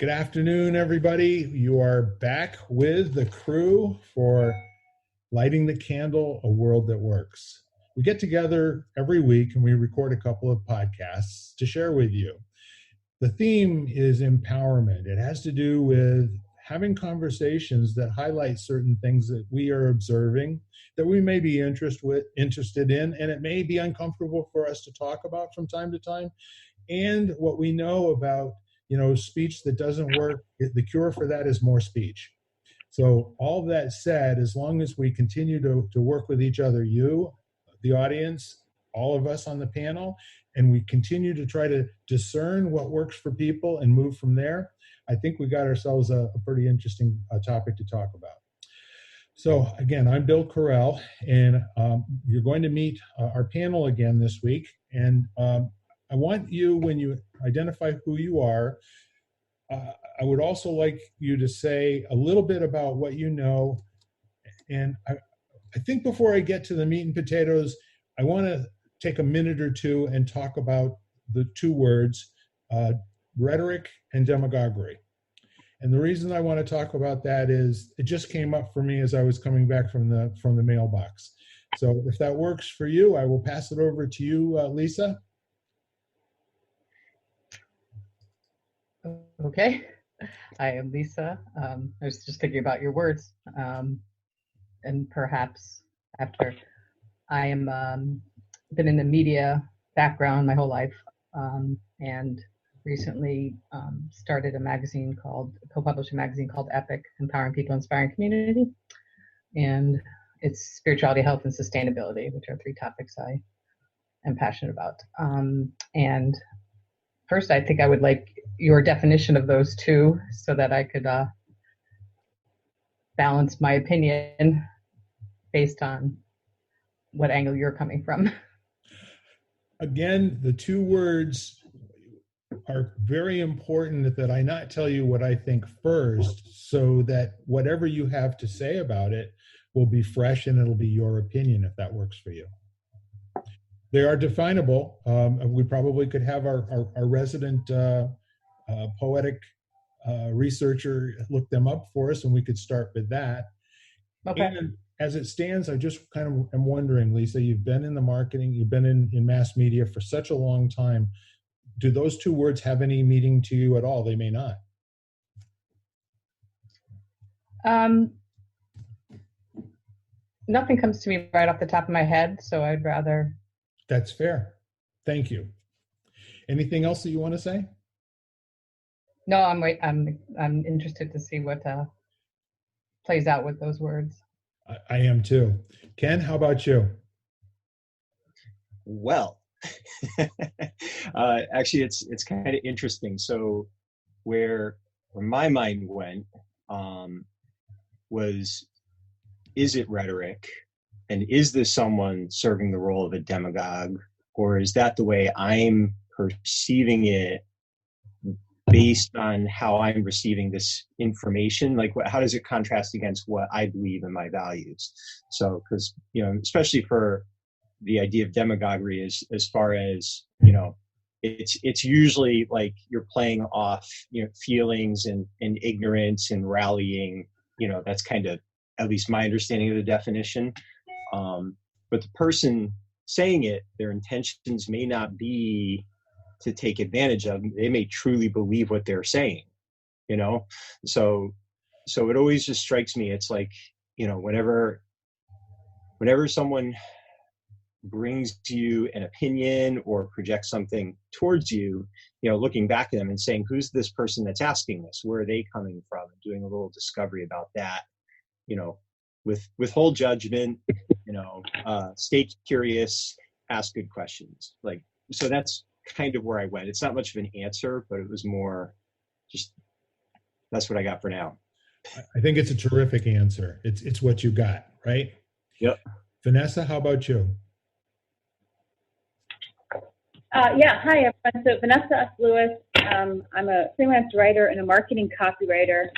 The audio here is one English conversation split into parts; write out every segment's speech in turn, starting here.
Good afternoon, everybody. You are back with the crew for Lighting the Candle, A World That Works. We get together every week and we record a couple of podcasts to share with you. The theme is empowerment. It has to do with having conversations that highlight certain things that we are observing, that we may be interested in, and it may be uncomfortable for us to talk about from time to time, and what we know about speech that doesn't work. The cure for that is more speech. So all that said, as long as we continue to work with each other, you, the audience, all of us on the panel, and we continue to try to discern what works for people and move from there, I think we got ourselves a pretty interesting topic to talk about. So again, I'm Bill Carell, and you're going to meet our panel again this week. And I want you, when you identify who you are, I would also like you to say a little bit about what you know. And I think before I get to the meat and potatoes, I want to take a minute or two and talk about the two words, rhetoric and demagoguery. And the reason I want to talk about that is it just came up for me as I was coming back from the mailbox. So if that works for you, I will pass it over to you, Lisa. Okay, I am Lisa. I was just thinking about your words, and perhaps after I am been in the media background my whole life, and recently started a co-published a magazine called Epic, Empowering People, Inspiring Community, and it's spirituality, health, and sustainability, which are three topics I am passionate about. And first, I think I would like your definition of those two so that I could balance my opinion based on what angle you're coming from. Again, the two words are very important that I not tell you what I think first, so that whatever you have to say about it will be fresh and it'll be your opinion if that works for you. They are definable. We probably could have our resident poetic researcher look them up for us, and we could start with that. Okay. And as it stands, I just kind of am wondering, Lisa, you've been in the marketing, you've been in mass media for such a long time. Do those two words have any meaning to you at all? They may not. Nothing comes to me right off the top of my head, so I'd rather. That's fair. Thank you. Anything else that you want to say? No, I'm interested to see what plays out with those words. I am too. Ken, how about you? Well, actually, it's kind of interesting. So, where my mind went was, is it rhetoric, and is this someone serving the role of a demagogue, or is that the way I'm perceiving it based on how I'm receiving this information? Like, how does it contrast against what I believe in my values? So, because, especially for the idea of demagoguery, as far as, it's usually like you're playing off, feelings and ignorance and rallying, that's kind of, at least my understanding of the definition. But the person saying it, their intentions may not be to take advantage of. They may truly believe what they're saying, so it always just strikes me. It's like, whenever someone brings to you an opinion or projects something towards you, looking back at them and saying, who's this person that's asking this? Where are they coming from? And doing a little discovery about that, withhold judgment, stay curious, ask good questions. So that's kind of where I went. It's not much of an answer, but it was more just, that's what I got for now. I think it's a terrific answer. It's what you got, right? Yep. Vanessa, how about you? Yeah, hi everyone. So Vanessa S. Lewis. I'm a freelance writer and a marketing copywriter.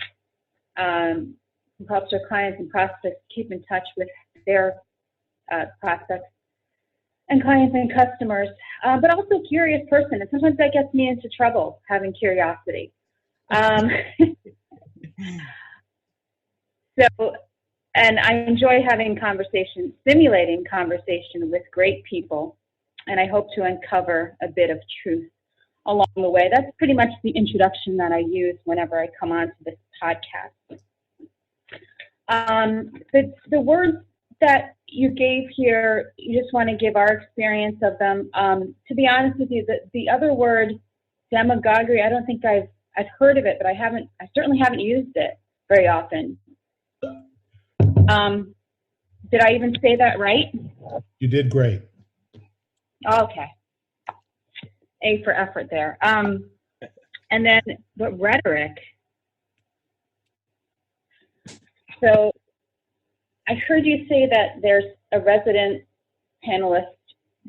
Who helps our clients and prospects keep in touch with their prospects and clients and customers, but also a curious person. And sometimes that gets me into trouble, having curiosity. Um, so, and I enjoy having conversation, stimulating conversation with great people, and I hope to uncover a bit of truth along the way. That's pretty much the introduction that I use whenever I come onto this podcast. The words that you gave here, you just want to give our experience of them. To be honest with you, the other word, demagoguery, I don't think I've heard of it, but I certainly haven't used it very often. Did I even say that right? You did great. Okay. A for effort there. And then, but rhetoric. So I heard you say that there's a resident panelist,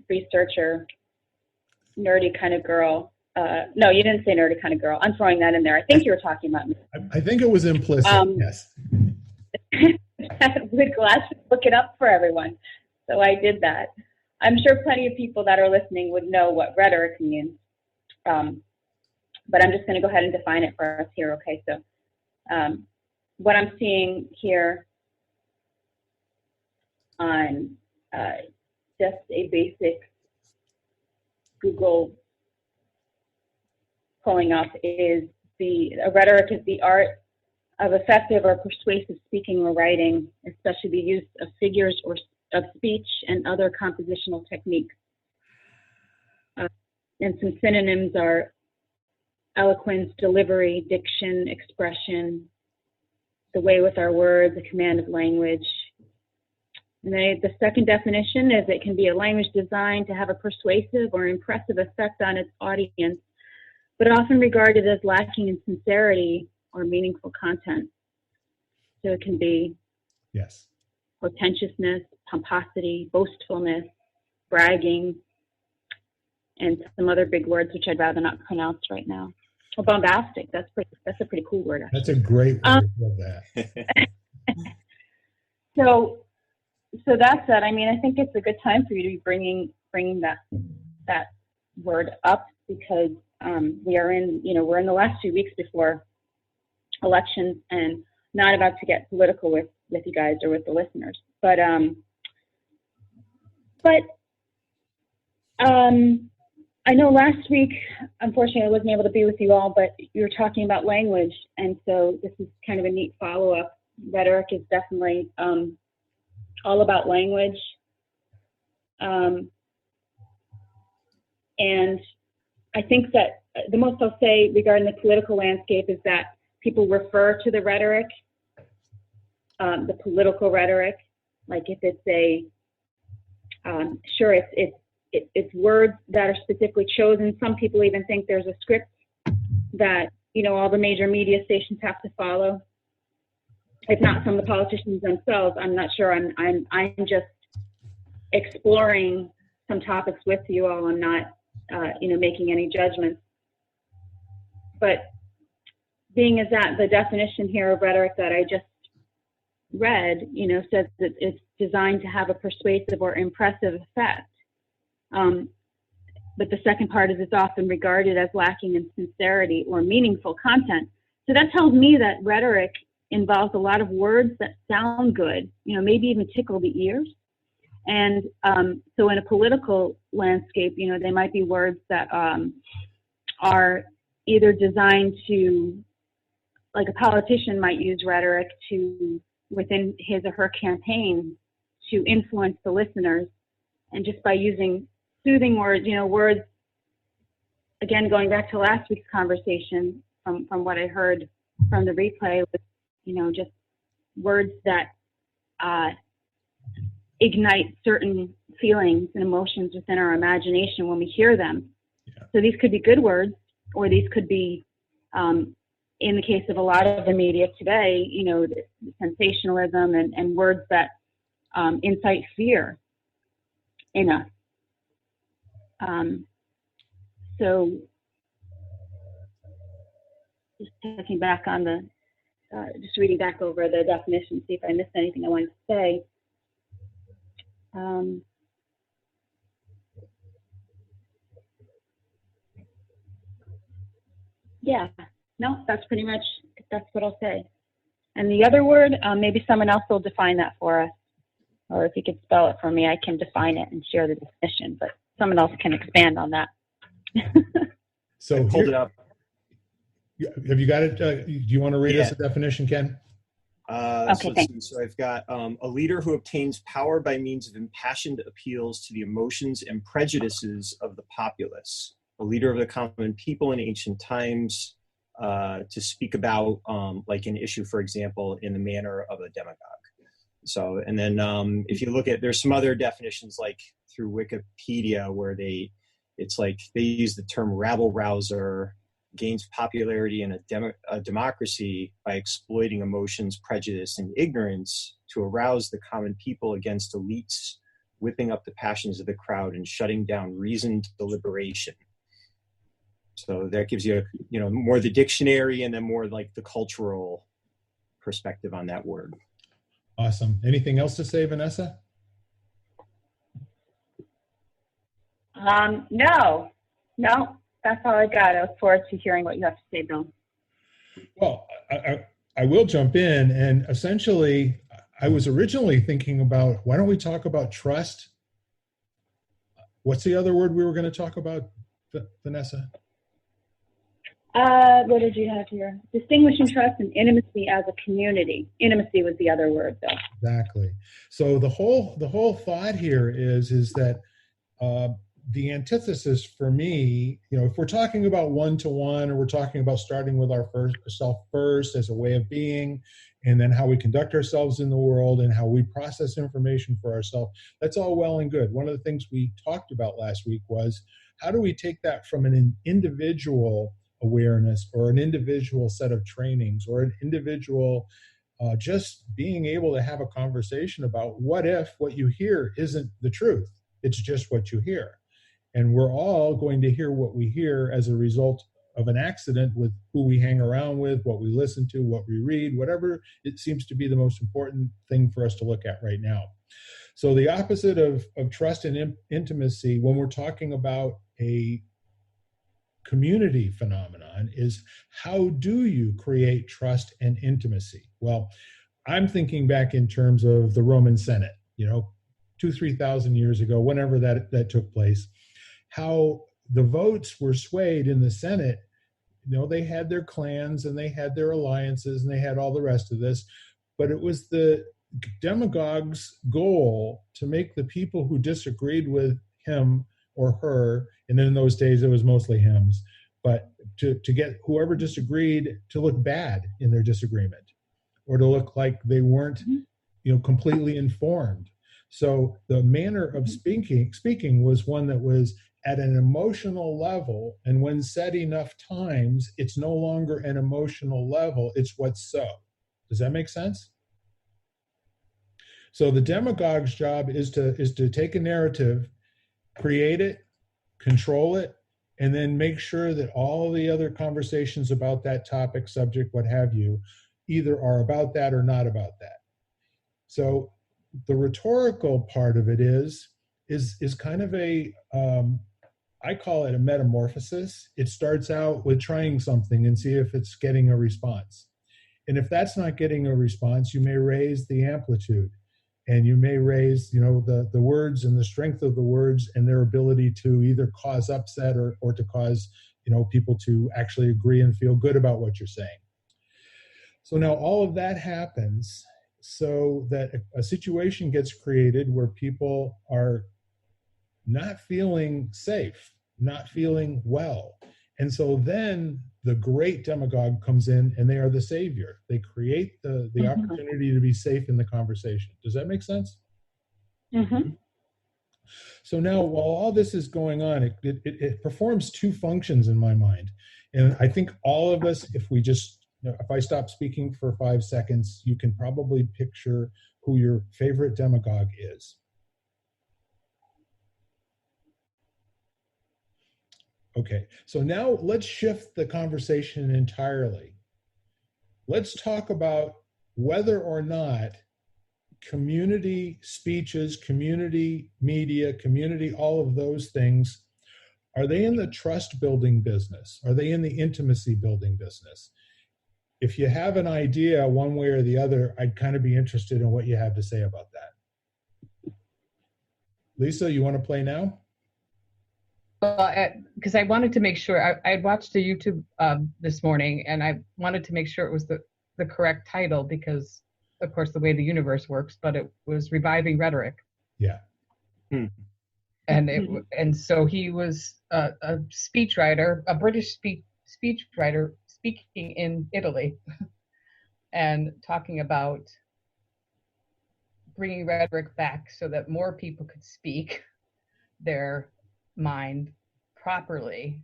researcher, nerdy kind of girl. No, you didn't say nerdy kind of girl. I'm throwing that in there. I think you were talking about me. I think it was implicit, yes. We're glad to look it up for everyone. So I did that. I'm sure plenty of people that are listening would know what rhetoric means. But I'm just going to go ahead and define it for us here. Okay, so what I'm seeing here on just a basic Google pulling up is a rhetoric is the art of effective or persuasive speaking or writing, especially the use of figures or of speech and other compositional techniques. And some synonyms are eloquence, delivery, diction, expression, the way with our words, the command of language. And then the second definition is it can be a language designed to have a persuasive or impressive effect on its audience, but often regarded as lacking in sincerity or meaningful content. So it can be Yes. portentousness, pomposity, boastfulness, bragging, and some other big words which I'd rather not pronounce right now. Well, bombastic. That's a pretty cool word. Actually. That's a great word for that. So that's it. I mean, I think it's a good time for you to be bringing that word up because we're in the last few weeks before elections and not about to get political with you guys or with the listeners, but I know last week, unfortunately, I wasn't able to be with you all, but you were talking about language, and so this is kind of a neat follow-up. Rhetoric is definitely all about language, and I think that the most I'll say regarding the political landscape is that people refer to the rhetoric, the political rhetoric, like if it's it's words that are specifically chosen. Some people even think there's a script that all the major media stations have to follow. If not from the politicians themselves, I'm not sure. I'm just exploring some topics with you all. I'm not making any judgments. But being as that the definition here of rhetoric that I just read, says that it's designed to have a persuasive or impressive effect. But the second part is it's often regarded as lacking in sincerity or meaningful content. So that tells me that rhetoric involves a lot of words that sound good, maybe even tickle the ears. And so in a political landscape, they might be words that are either designed to, like a politician might use rhetoric to, within his or her campaign, to influence the listeners. And just by using soothing words, words, again, going back to last week's conversation, from what I heard from the replay, was, just words that ignite certain feelings and emotions within our imagination when we hear them. Yeah. So these could be good words, or these could be, in the case of a lot of the media today, the sensationalism and words that incite fear in us. So just checking back on just reading back over the definition, see if I missed anything I wanted to say. No, that's what I'll say. And the other word, maybe someone else will define that for us. Or if you could spell it for me, I can define it and share the definition, but someone else can expand on that. So I pulled it up. Have you got it? Do you want to read us Yeah. the definition, Ken? Okay, So let's thanks. see. So I've got a leader who obtains power by means of impassioned appeals to the emotions and prejudices of the populace. A leader of the common people in ancient times, to speak about like an issue, for example, in the manner of a demagogue. So, and then if you look at, there's some other definitions like through Wikipedia where it's like they use the term rabble rouser, gains popularity in a democracy by exploiting emotions, prejudice, and ignorance to arouse the common people against elites, whipping up the passions of the crowd and shutting down reasoned deliberation. So that gives you, more the dictionary and then more like the cultural perspective on that word. Awesome. Anything else to say, Vanessa? No, that's all I got. I look forward to hearing what you have to say, Bill. Well, I will jump in, and essentially, I was originally thinking about, why don't we talk about trust? What's the other word we were going to talk about, Vanessa? What did you have here? Distinguishing trust and intimacy as a community. Intimacy was the other word, though. Exactly. So the whole thought here is that the antithesis for me, if we're talking about one-to-one, or we're talking about starting with our self first as a way of being, and then how we conduct ourselves in the world and how we process information for ourselves, that's all well and good. One of the things we talked about last week was, how do we take that from an individual awareness or an individual set of trainings or an individual just being able to have a conversation about what if what you hear isn't the truth, it's just what you hear. And we're all going to hear what we hear as a result of an accident with who we hang around with, what we listen to, what we read, whatever it seems to be the most important thing for us to look at right now. So the opposite of trust and intimacy when we're talking about a community phenomenon is, how do you create trust and intimacy? Well, I'm thinking back in terms of the Roman Senate, 2,000-3,000 years ago, whenever that took place, how the votes were swayed in the Senate. They had their clans and they had their alliances and they had all the rest of this, but it was the demagogue's goal to make the people who disagreed with him or her, and then in those days it was mostly hymns, but to get whoever disagreed to look bad in their disagreement, or to look like they weren't completely informed. So the manner of speaking was one that was at an emotional level, and when said enough times, it's no longer an emotional level, it's what's so. Does that make sense? So the demagogue's job is to take a narrative, create it, control it, and then make sure that all the other conversations about that topic, subject, what have you, either are about that or not about that. So the rhetorical part of it is kind of I call it a metamorphosis. It starts out with trying something and see if it's getting a response. And if that's not getting a response, you may raise the amplitude. And you may raise, the words and the strength of the words and their ability to either cause upset or to cause, people to actually agree and feel good about what you're saying. So now all of that happens so that a situation gets created where people are not feeling safe, not feeling well. And so then the great demagogue comes in and they are the savior. They create the opportunity to be safe in the conversation. Does that make sense? Mm-hmm. So now while all this is going on, it performs two functions in my mind. And I think all of us, if we just, if I stop speaking for 5 seconds, you can probably picture who your favorite demagogue is. Okay, so now let's shift the conversation entirely. Let's talk about whether or not community speeches, community media, community, all of those things, are they in the trust building business? Are they in the intimacy building business? if you have an idea one way or the other, I'd kind of be interested in what you have to say about that. Lisa, you want to play now? Well, because I wanted to make sure, I watched a YouTube this morning, and I wanted to make sure it was the correct title because, of course, the way the universe works, but it was Reviving Rhetoric. Yeah. And so he was a speechwriter, a British speechwriter speaking in Italy and talking about bringing rhetoric back so that more people could speak their mind properly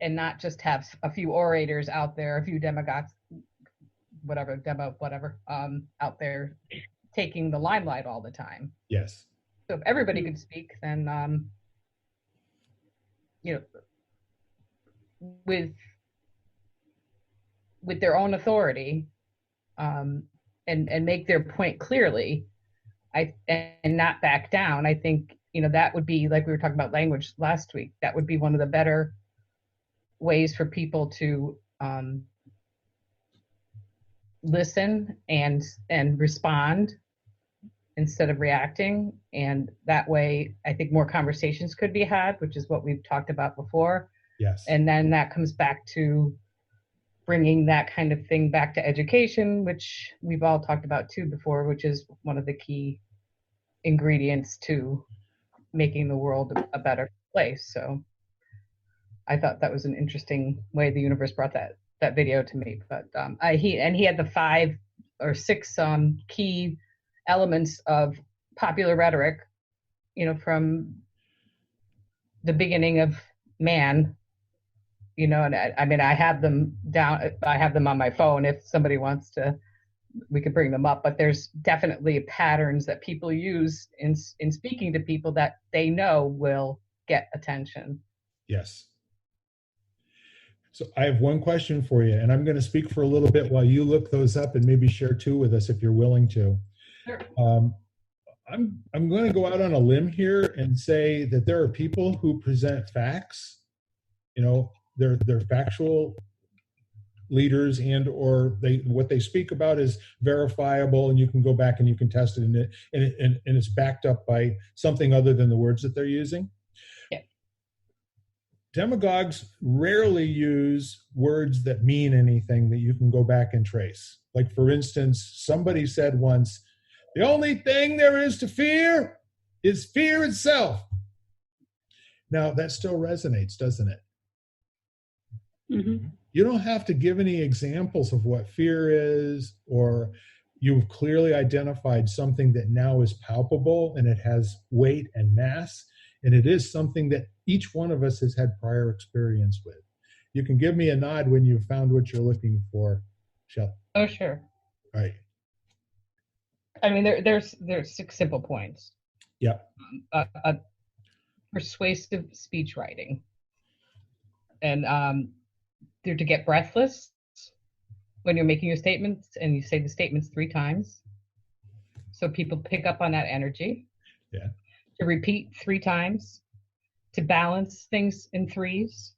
and not just have a few orators out there, a few demagogues, whatever, out there taking the limelight all the time. Yes. So if everybody could speak, then, with their own authority, and make their point clearly, and not back down, I think, that would be, like we were talking about language last week, that would be one of the better ways for people to listen and respond instead of reacting. And that way, I think more conversations could be had, which is what we've talked about before. Yes. And then that comes back to bringing that kind of thing back to education, which we've all talked about too before, which is one of the key ingredients to making the world a better place. So I thought that was an interesting way the universe brought that video to me. But he had the 5 or 6 key elements of popular rhetoric, from the beginning of man, and I have them down. I have them on my phone. If somebody wants to, we could bring them up. But there's definitely patterns that people use in speaking to people that they know will get attention. Yes. So I have one question for you, and I'm going to speak for a little bit while you look those up and maybe share 2 with us if you're willing to. Sure. I'm going to go out on a limb here and say that there are people who present facts, they're factual leaders, and or what they speak about is verifiable, and you can go back and you can test it, and it's backed up by something other than the words that they're using. Yeah. Demagogues rarely use words that mean anything that you can go back and trace. Like, for instance, somebody said once, "The only thing there is to fear is fear itself." Now, that still resonates, doesn't it? Mm-hmm. You don't have to give any examples of what fear is, or you've clearly identified something that now is palpable and it has weight and mass, and it is something that each one of us has had prior experience with. You can give me a nod when you've found what you're looking for, Shelley. Oh, sure. All right. I mean, there's 6 simple points. Yeah. Persuasive speech writing, and they're to get breathless when you're making your statements, and you say the statements 3 times, so people pick up on that energy. Yeah. To repeat 3 times, to balance things in 3s,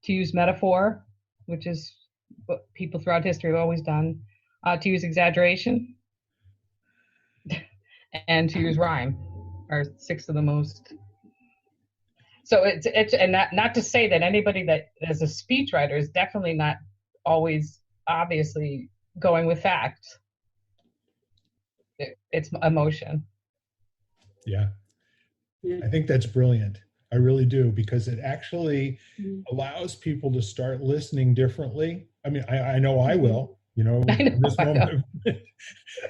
to use metaphor, which is what people throughout history have always done, to use exaggeration, and to use rhyme are 6 of the most. So it's and not to say that anybody that is a speechwriter is definitely not always obviously going with facts. It's emotion. Yeah. I think that's brilliant. I really do, because it actually allows people to start listening differently. I mean, I know I will, in this moment.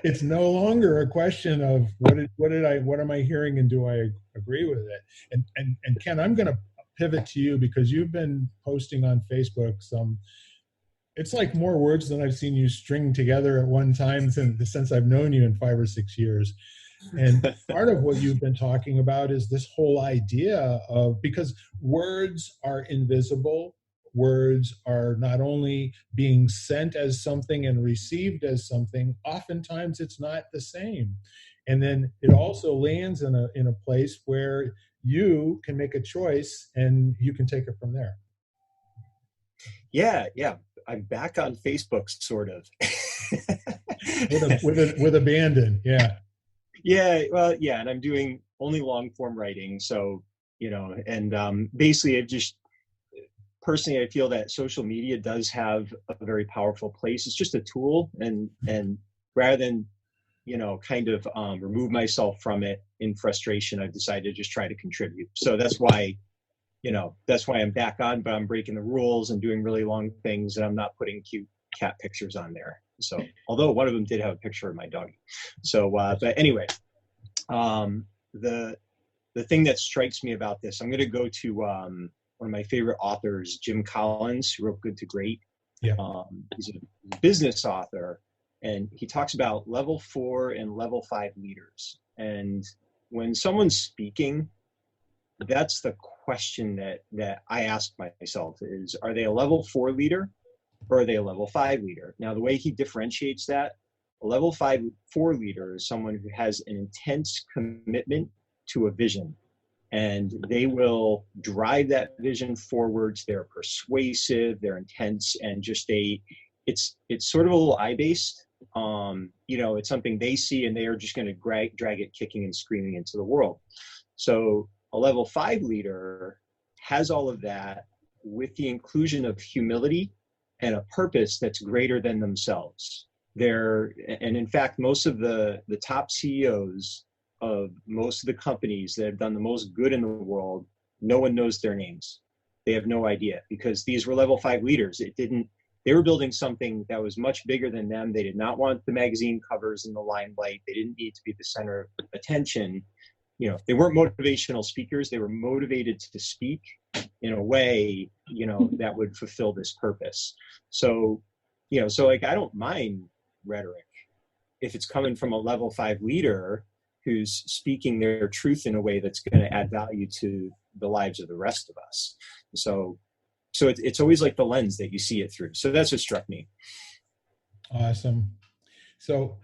It's no longer a question of what am I hearing and do I agree with it? And Ken, I'm going to pivot to you, because you've been posting on Facebook it's like more words than I've seen you string together at one time since I've known you in 5 or 6 years. And part of what you've been talking about is this whole idea of, because words are invisible, words are not only being sent as something and received as something, oftentimes it's not the same. And then it also lands in a place where you can make a choice and you can take it from there. Yeah. I'm back on Facebook, sort of. with abandon, yeah. Yeah, well, yeah, and I'm doing only long form writing, so and basically, personally, I feel that social media does have a very powerful place. It's just a tool, and rather than kind of remove myself from it in frustration, I've decided to just try to contribute. So that's why I'm back on, but I'm breaking the rules and doing really long things, and I'm not putting cute cat pictures on there. So, although one of them did have a picture of my doggy. So, but anyway, the thing that strikes me about this, I'm going to go to one of my favorite authors, Jim Collins, who wrote Good to Great. Yeah. He's a business author, and he talks about level 4 and level 5 leaders. And when someone's speaking, that's the question that I ask myself is, are they a level 4 leader or are they a level 5 leader? Now, the way he differentiates that, a level 4 leader is someone who has an intense commitment to a vision, and they will drive that vision forwards. They're persuasive, they're intense, and just it's sort of a little I-based. It's something they see, and they are just going to drag it kicking and screaming into the world. So a level 5 leader has all of that with the inclusion of humility and a purpose that's greater than themselves. And in fact, most of the top CEOs of most of the companies that have done the most good in the world, no one knows their names. They have no idea, because these were level 5 leaders. They were building something that was much bigger than them. They did not want the magazine covers in the limelight. They didn't need to be the center of attention. They weren't motivational speakers. They were motivated to speak in a way, that would fulfill this purpose. So I don't mind rhetoric if it's coming from a level 5 leader who's speaking their truth in a way that's going to add value to the lives of the rest of us. So it's always like the lens that you see it through. So that's what struck me. Awesome. So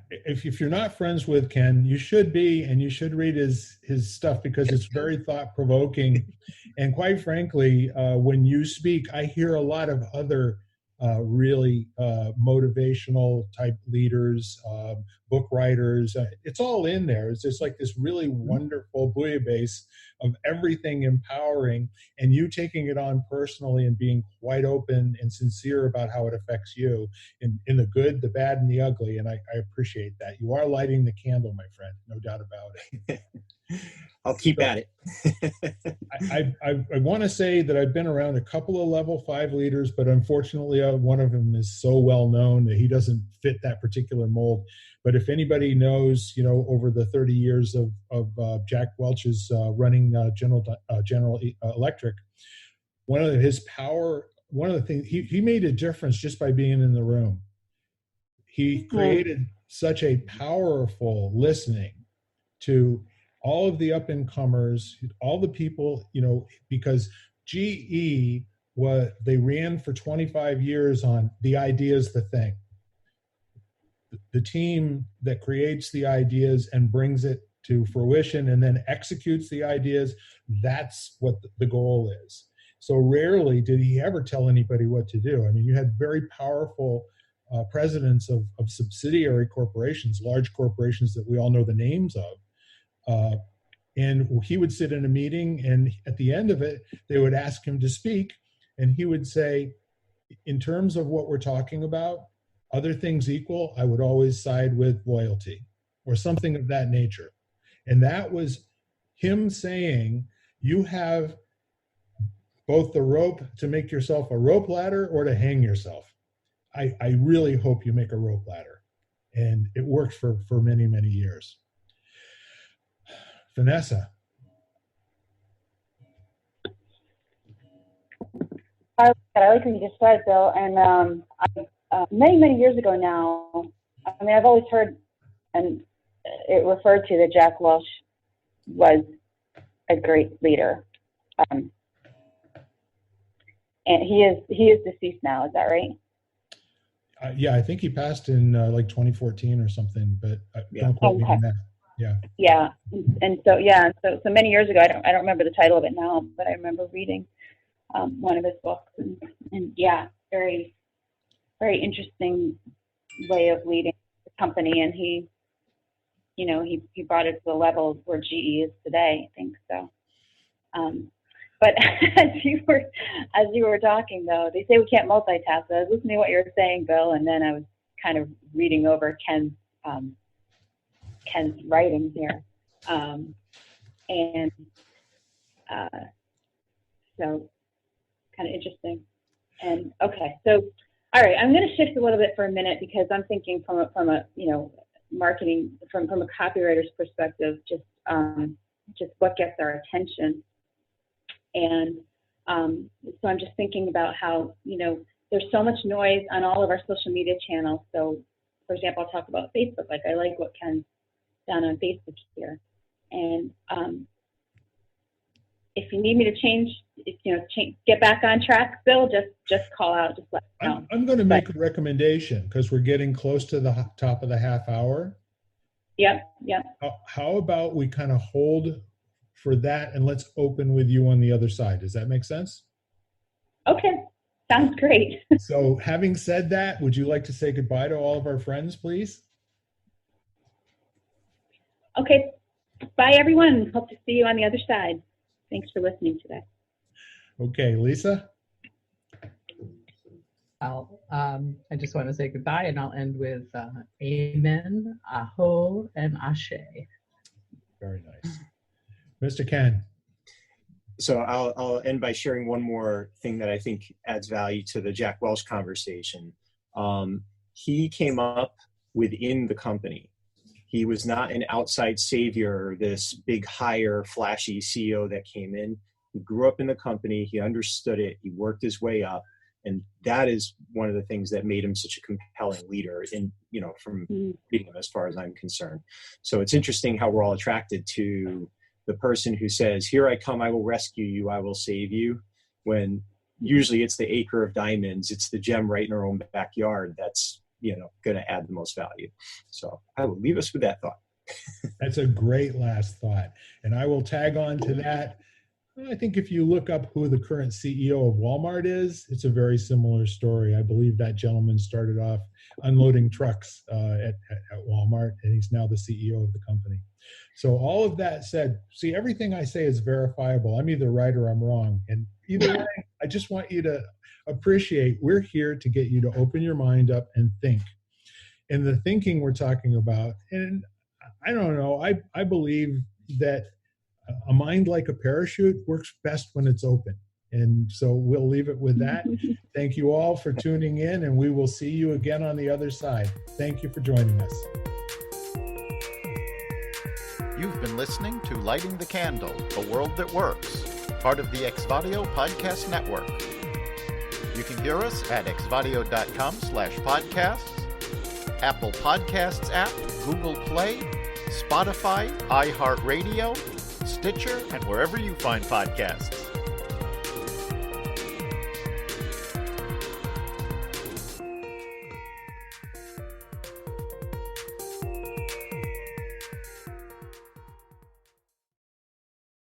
if you're not friends with Ken, you should be, and you should read his stuff, because it's very thought-provoking. And quite frankly, when you speak, I hear a lot of other really motivational type leaders, book writers. It's all in there. It's just like this really wonderful bouillabaisse of everything empowering, and you taking it on personally and being quite open and sincere about how it affects you in the good, the bad, and the ugly. And I appreciate that. You are lighting the candle, my friend, no doubt about it. I'll keep at it. I want to say that I've been around a couple of level 5 leaders, but unfortunately one of them is so well known that he doesn't fit that particular mold. But if anybody knows, over the 30 years of Jack Welch's running General Electric, one of the things, he made a difference just by being in the room. He created such a powerful listening to all of the up-and-comers, all the people, because GE, they ran for 25 years on the idea's the thing. The team that creates the ideas and brings it to fruition and then executes the ideas, that's what the goal is. So rarely did he ever tell anybody what to do. I mean, you had very powerful presidents of subsidiary corporations, large corporations that we all know the names of. And he would sit in a meeting, and at the end of it, they would ask him to speak. And he would say, in terms of what we're talking about, other things equal, I would always side with loyalty, or something of that nature. And that was him saying, you have both the rope to make yourself a rope ladder or to hang yourself. I really hope you make a rope ladder. And it worked for many, many years. Vanessa. I like what you just said, Bill. And many years ago now, I mean, I've always heard and it referred to that Jack Welch was a great leader. And he is deceased now. Is that right? Yeah, I think he passed in like 2014 or something, but don't quote me on that. Yeah. Yeah, and so many years ago, I don't remember the title of it now, but I remember reading one of his books, and yeah, very very interesting way of leading the company, and he brought it to the level where GE is today, I think so. But as you were talking, though, they say we can't multitask. So I was listening to what you were saying, Bill, and then I was kind of reading over Ken's writing here, so kind of interesting. And okay, so all right, I'm going to shift a little bit for a minute because I'm thinking from a marketing from a copywriter's perspective, just what gets our attention. And so I'm just thinking about how, there's so much noise on all of our social media channels. So, for example, I'll talk about Facebook. Like, I like what Ken's done on Facebook here. And if you need me to get back on track, Bill, just call out, just let me know. I'm going to make a recommendation because we're getting close to the top of the half hour. Yep. How about we kind of hold for that and let's open with you on the other side. Does that make sense? Okay, sounds great. So having said that, would you like to say goodbye to all of our friends, please? Okay, bye everyone. Hope to see you on the other side. Thanks for listening today. Okay, Lisa? I just want to say goodbye, and I'll end with amen, aho, and ashe. Very nice. Mr. Ken. So I'll end by sharing one more thing that I think adds value to the Jack Welch conversation. He came up within the company. He was not an outside savior, this big, hire, flashy CEO that came in. He grew up in the company. He understood it. He worked his way up. And that is one of the things that made him such a compelling leader from reading him as far as I'm concerned. So it's interesting how we're all attracted to the person who says, here I come, I will rescue you, I will save you, when usually it's the acre of diamonds, it's the gem right in our own backyard that's, going to add the most value. So I will leave us with that thought. That's a great last thought. And I will tag on to that. I think if you look up who the current CEO of Walmart is, it's a very similar story. I believe that gentleman started off unloading trucks at Walmart, and he's now the CEO of the company. So all of that said, see, everything I say is verifiable. I'm either right or I'm wrong. And either way, I just want you to appreciate we're here to get you to open your mind up and think. And the thinking we're talking about, and I don't know, I believe that a mind like a parachute works best when it's open. And so we'll leave it with that. Thank you all for tuning in, and we will see you again on the other side. Thank you for joining us. You've been listening to Lighting the Candle, A World That Works, part of the Exvadio Podcast Network. You can hear us at exvadio.com/podcasts, Apple Podcasts app, Google Play, Spotify, iHeartRadio, Stitcher, and wherever you find podcasts.